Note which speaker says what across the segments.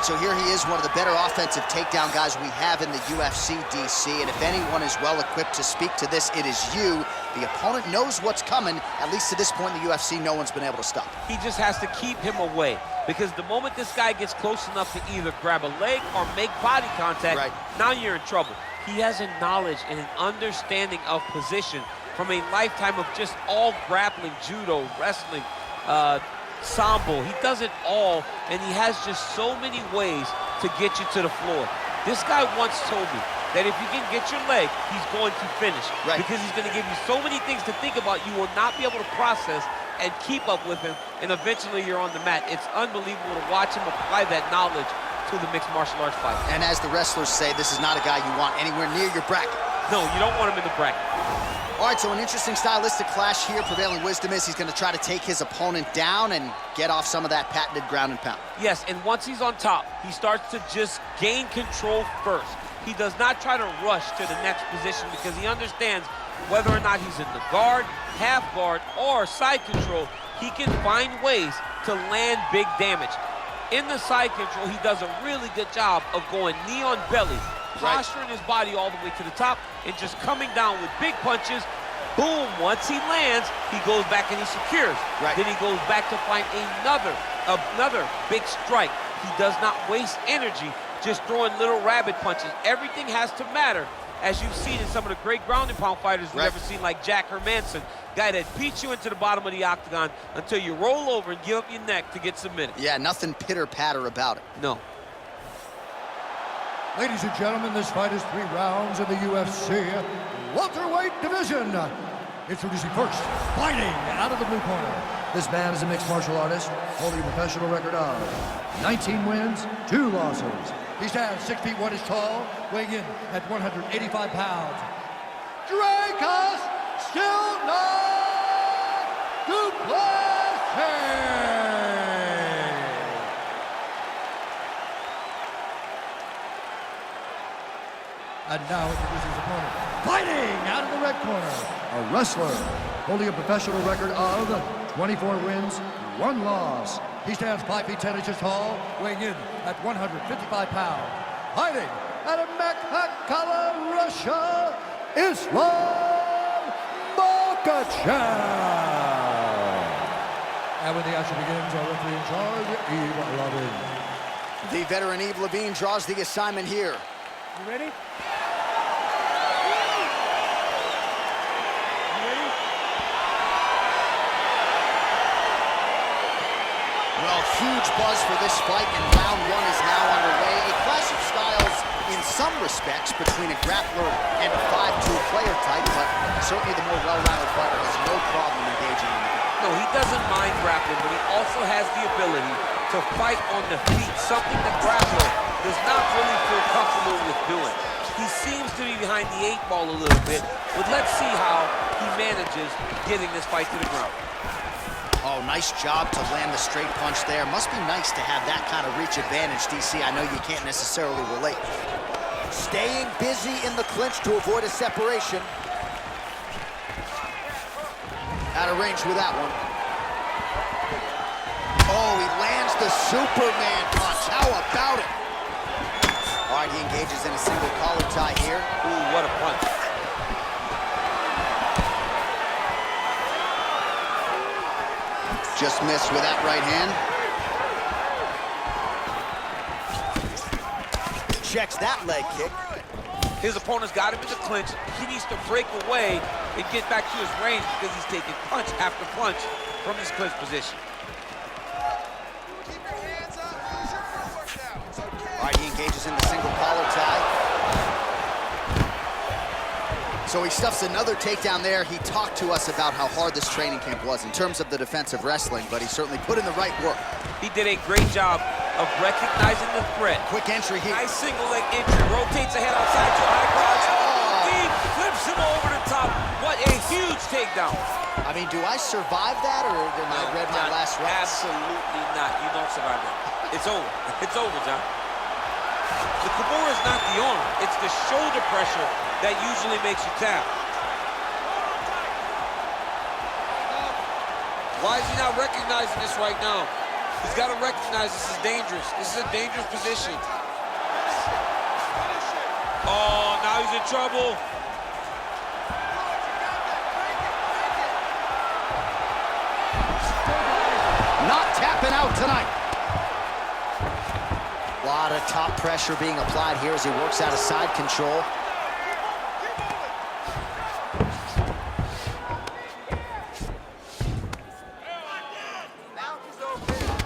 Speaker 1: right, so here he is, one of the better offensive takedown guys we have in the UFC, DC, and if anyone is well-equipped to speak to this, it is you. The opponent knows what's coming. At least to this point in the UFC, no one's been able to stop him.
Speaker 2: He just has to keep him away, because the moment this guy gets close enough to either grab a leg or make body contact, now you're in trouble. He has a knowledge and an understanding of position from a lifetime of just all grappling, judo, wrestling, sambo. He does it all, and he has just so many ways to get you to the floor. This guy once told me that if you can get your leg, he's going to finish. Because he's going to give you so many things to think about, you will not be able to process and keep up with him, and eventually you're on the mat. It's unbelievable to watch him apply that knowledge to the mixed martial arts fight.
Speaker 1: And as the wrestlers say, this is not a guy you want anywhere near your bracket.
Speaker 2: No, you don't want him in the bracket.
Speaker 1: All right, so an interesting stylistic clash here. Prevailing wisdom is he's going to try to take his opponent down and get off some of that patented ground and pound.
Speaker 2: Yes, and once he's on top, he starts to just gain control first. He does not try to rush to the next position because he understands whether or not he's in the guard, half guard, or side control, he can find ways to land big damage. In the side control, he does a really good job of going knee on belly, posturing his body all the way to the top, and just coming down with big punches. Boom, once he lands, he goes back and he secures. Then he goes back to find another big strike. He does not waste energy just throwing little rabbit punches. Everything has to matter, as you've seen in some of the great ground and pound fighters we've ever seen, like Jack Hermanson, guy that beats you into the bottom of the octagon until you roll over and give up your neck to get submitted. Yeah, nothing pitter-patter about it. No.
Speaker 3: Ladies and gentlemen, this fight is 3 rounds in the UFC welterweight division. Introducing first, fighting out of the blue corner. This man is a mixed martial artist, holding a professional record of 19 wins, 2 losses. He stands 6 feet 1 inches tall, weighing in at 185 pounds. Dricus du Plessis! And now introducing his opponent, fighting out of the red corner, a wrestler holding a professional record of 24 wins, 1 loss. He stands 5 feet 10 inches tall, weighing in at 155 pounds. Fighting out of Makhachev, Russia, Islam Makhachev. And when the action begins, our referee in charge, Eve Levine.
Speaker 1: The veteran Eve Levine draws the assignment here.
Speaker 4: You ready?
Speaker 1: Well, huge buzz for this fight, and round 1 is now underway. A clash of styles in some respects between a grappler and a 5'2" player type, but certainly the more well-rounded fighter has no problem engaging in the game.
Speaker 2: No, he doesn't mind grappling, but he also has the ability to fight on the feet, something the grappler does not really feel comfortable with doing. He seems to be behind the 8 ball a little bit, but let's see how he manages getting this fight to the ground.
Speaker 1: Oh, nice job to land the straight punch there. Must be nice to have that kind of reach advantage, DC. I know you can't necessarily relate. Staying busy in the clinch to avoid a separation. Out of range with that one. Oh, he lands the Superman punch. How about it? All right, he engages in a single collar tie here.
Speaker 2: Ooh, what a punch.
Speaker 1: Just missed with that right hand. Checks that leg kick.
Speaker 2: His opponent's got him in the clinch. He needs to break away and get back to his range because he's taking punch after punch from this clinch position.
Speaker 5: Keep your hands up. Use your footwork now. It's okay.
Speaker 1: All right, he engages in the single collar tie. So he stuffs another takedown there. He talked to us about how hard this training camp was in terms of the defensive wrestling, but he certainly put in the right work.
Speaker 2: He did a great job of recognizing the threat.
Speaker 1: Quick entry here.
Speaker 2: Nice single leg entry. Rotates ahead outside to high cross. Deep, flips him over the top. What a huge takedown.
Speaker 1: I mean, do I survive that, or am I read my last round?
Speaker 2: Absolutely not. You don't survive that. It's over. It's over, John. The Kimura is not the arm. It's the shoulder pressure that usually makes you tap. Why is he not recognizing this right now? He's got to recognize this is dangerous. This is a dangerous position. Oh, now he's in trouble.
Speaker 1: Not tapping out tonight. A lot of top pressure being applied here as he works out of side control.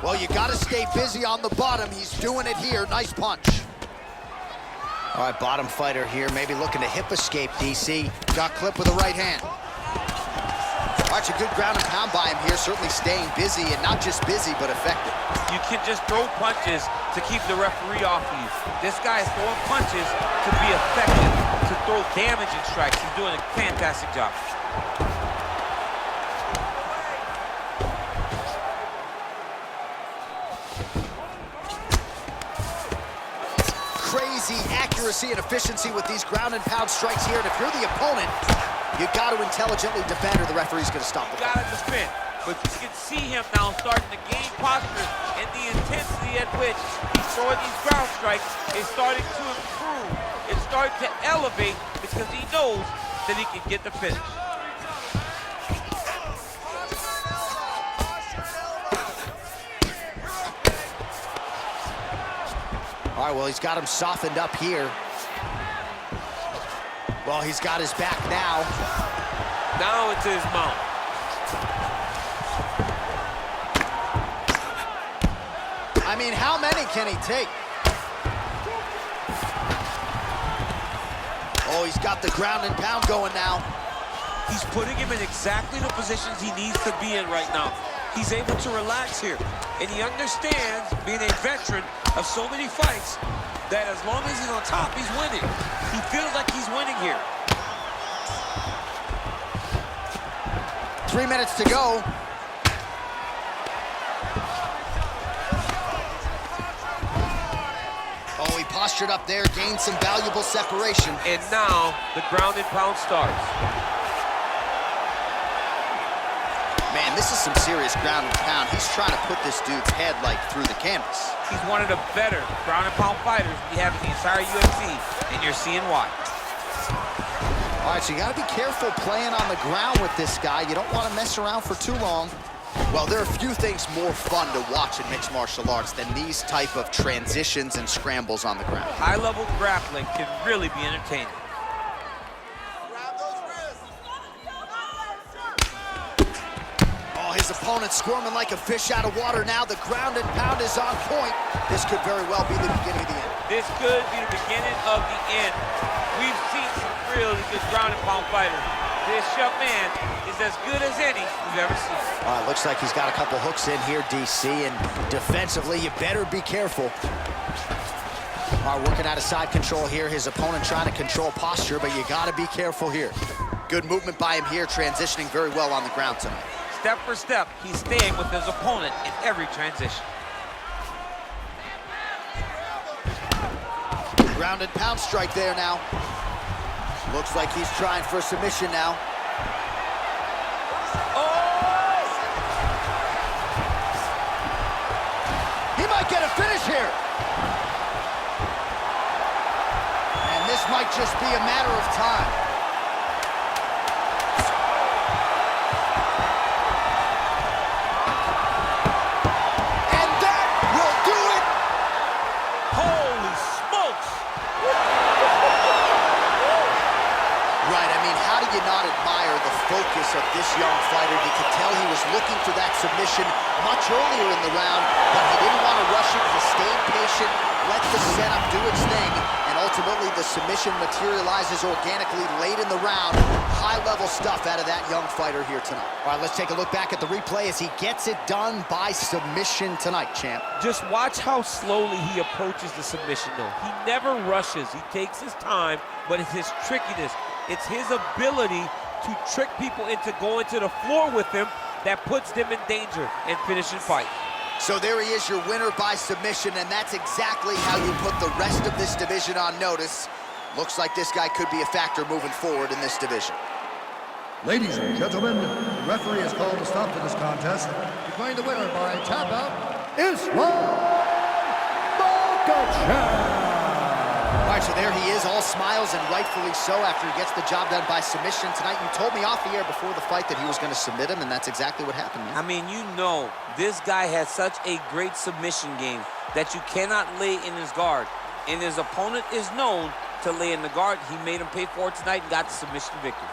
Speaker 1: Well, you got to stay busy on the bottom. He's doing it here. Nice punch. All right, bottom fighter here, maybe looking to hip escape, DC. Got clipped with the right hand. Watch a good ground and pound by him here, certainly staying busy, and not just busy, but effective.
Speaker 2: You can just throw punches to keep the referee off of you. This guy is throwing punches to be effective, to throw damaging strikes. He's doing a fantastic job.
Speaker 1: Crazy accuracy and efficiency with these ground and pound strikes here, and if you're the opponent, you got to intelligently defend or the referee's going to stop the
Speaker 2: fight. Got to defend, but you can see him now starting to gain posture, and the intensity at which he's throwing these ground strikes is starting to improve. It's starting to elevate because he knows that he can get the finish.
Speaker 1: All right, well, he's got him softened up here. Well, he's got his back now.
Speaker 2: Now into his mount.
Speaker 1: I mean, how many can he take? Oh, he's got the ground and pound going now.
Speaker 2: He's putting him in exactly the positions he needs to be in right now. He's able to relax here, and he understands, being a veteran of so many fights, that as long as he's on top, he's winning. He feels like he's winning here.
Speaker 1: 3 minutes to go. Oh, he postured up there, gained some valuable separation.
Speaker 2: And now the ground and pound starts.
Speaker 1: Man, this is some serious ground and pound. He's trying to put this dude's head, like, through the canvas.
Speaker 2: He's one of the better ground and pound fighters we have in the entire UFC, and you're seeing why.
Speaker 1: All right, so you got to be careful playing on the ground with this guy. You don't want to mess around for too long. Well, there are a few things more fun to watch in mixed martial arts than these type of transitions and scrambles on the ground.
Speaker 2: High-level grappling can really be entertaining.
Speaker 1: His opponent squirming like a fish out of water now. The ground and pound is on point. This could very well be the beginning of the end.
Speaker 2: This could be the beginning of the end. We've seen some really good ground and pound fighters. This young man is as good as any we've ever seen.
Speaker 1: Looks like he's got a couple hooks in here, DC, and defensively, you better be careful. Working out of side control here. His opponent trying to control posture, but you got to be careful here. Good movement by him here, transitioning very well on the ground tonight.
Speaker 2: Step for step, he's staying with his opponent in every transition.
Speaker 1: Ground and pound strike there now. Looks like he's trying for a submission now.
Speaker 2: Oh!
Speaker 1: He might get a finish here. And this might just be a matter of time. Focus of this young fighter. You could tell he was looking for that submission much earlier in the round, but he didn't want to rush it. He stayed patient, let the setup do its thing, and ultimately the submission materializes organically late in the round. High-level stuff out of that young fighter here tonight. All right, let's take a look back at the replay as he gets it done by submission tonight, champ.
Speaker 2: Just watch how slowly he approaches the submission, though. He never rushes. He takes his time, but it's his trickiness. It's his ability to trick people into going to the floor with him that puts them in danger and finishing fight.
Speaker 1: So there he is, your winner by submission, and that's exactly how you put the rest of this division on notice. Looks like this guy could be a factor moving forward in this division.
Speaker 3: Ladies and gentlemen, the referee has called a stop to this contest, declaring the winner by tap out, Islam Makhachev.
Speaker 1: All right, so there he is, all smiles, and rightfully so after he gets the job done by submission tonight. You told me off the air before the fight that he was going to submit him, and that's exactly what happened, man.
Speaker 2: I mean, you know, this guy has such a great submission game that you cannot lay in his guard. And his opponent is known to lay in the guard. He made him pay for it tonight and got the submission victory.